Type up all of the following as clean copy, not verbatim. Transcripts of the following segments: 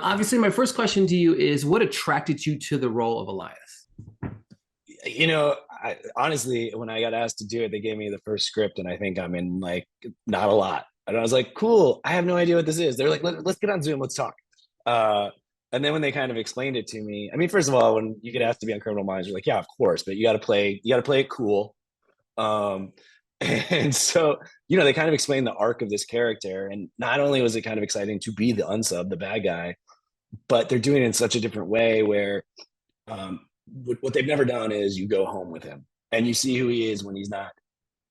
Obviously, my first question to you is what attracted you to the role of Elias? Honestly, when I got asked to do it, they gave me the first script, and I think I'm in like not a lot. And I was like, cool, I have no idea what this is. They're like, let's get on Zoom, let's talk. Uh, and then when they kind of explained it to me, I mean, first of all, when you get asked to be on Criminal Minds, you're like, yeah, of course, but you got to play it cool. Um, and so, they kind of explained the arc of this character, and not only was it kind of exciting to be the unsub, the bad guy, but they're doing it in such a different way where um, what they've never done is you go home with him and you see who he is when he's not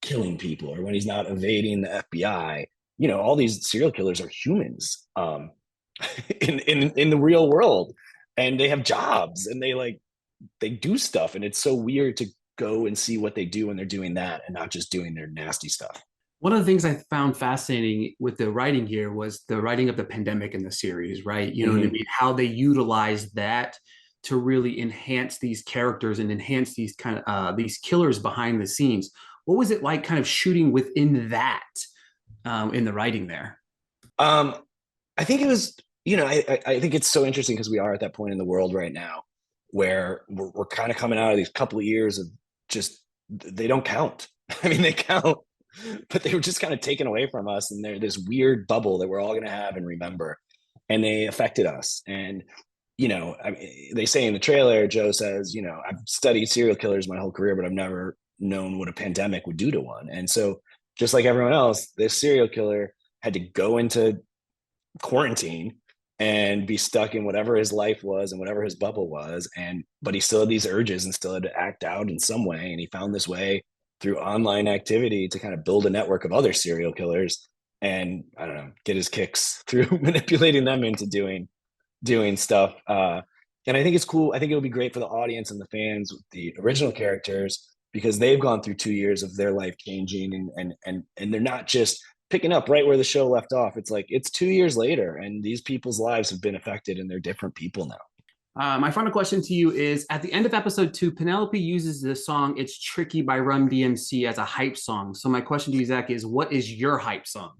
killing people or when he's not evading the FBI. All these serial killers are humans in the real world, and they have jobs and they do stuff, and it's so weird to go and see what they do when they're doing that and not just doing their nasty stuff. One of the things I found fascinating with the writing here was the writing of the pandemic in the series, right? You know what I Mm-hmm. mean? How they utilize that to really enhance these characters and enhance these kind of these killers behind the scenes. What was it like kind of shooting within that in the writing there? Um, I think it was, I think it's so interesting because we are at that point in the world right now where we're kind of coming out of these couple of years of just, they don't count. I mean, they count, but they were just kind of taken away from us. And they're this weird bubble that we're all going to have and remember. And they affected us. And, I mean, they say in the trailer, Joe says, I've studied serial killers my whole career, but I've never known what a pandemic would do to one. And so, just like everyone else, this serial killer had to go into quarantine and be stuck in whatever his life was and whatever his bubble was, and but he still had these urges and still had to act out in some way, and he found this way through online activity to kind of build a network of other serial killers and, I don't know, get his kicks through manipulating them into doing stuff. And I think it's cool. I think it would be great for the audience and the fans with the original characters because they've gone through 2 years of their life changing, and they're not just picking up right where the show left off. It's like it's 2 years later, and these people's lives have been affected, and they're different people now. My final question to you is at the end of episode 2, Penelope uses the song It's Tricky by Run DMC as a hype song. So, my question to you, Zach, is what is your hype song?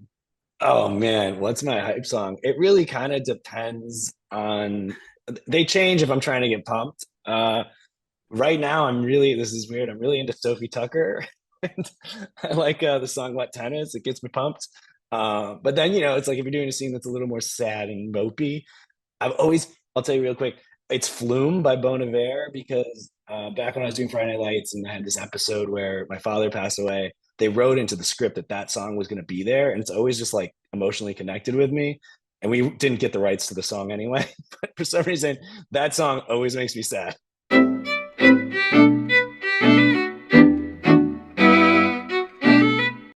Oh man, what's my hype song? It really kind of depends on. They change if I'm trying to get pumped. Right now, this is weird. I'm really into Sophie Tucker. And I like the song Wet Tennis. It gets me pumped. But then, it's like if you're doing a scene that's a little more sad and mopey, I'll tell you real quick, it's Flume by Bon Iver because back when I was doing Friday Night Lights and I had this episode where my father passed away, they wrote into the script that song was going to be there. And it's always just like emotionally connected with me. And we didn't get the rights to the song anyway. But for some reason, that song always makes me sad.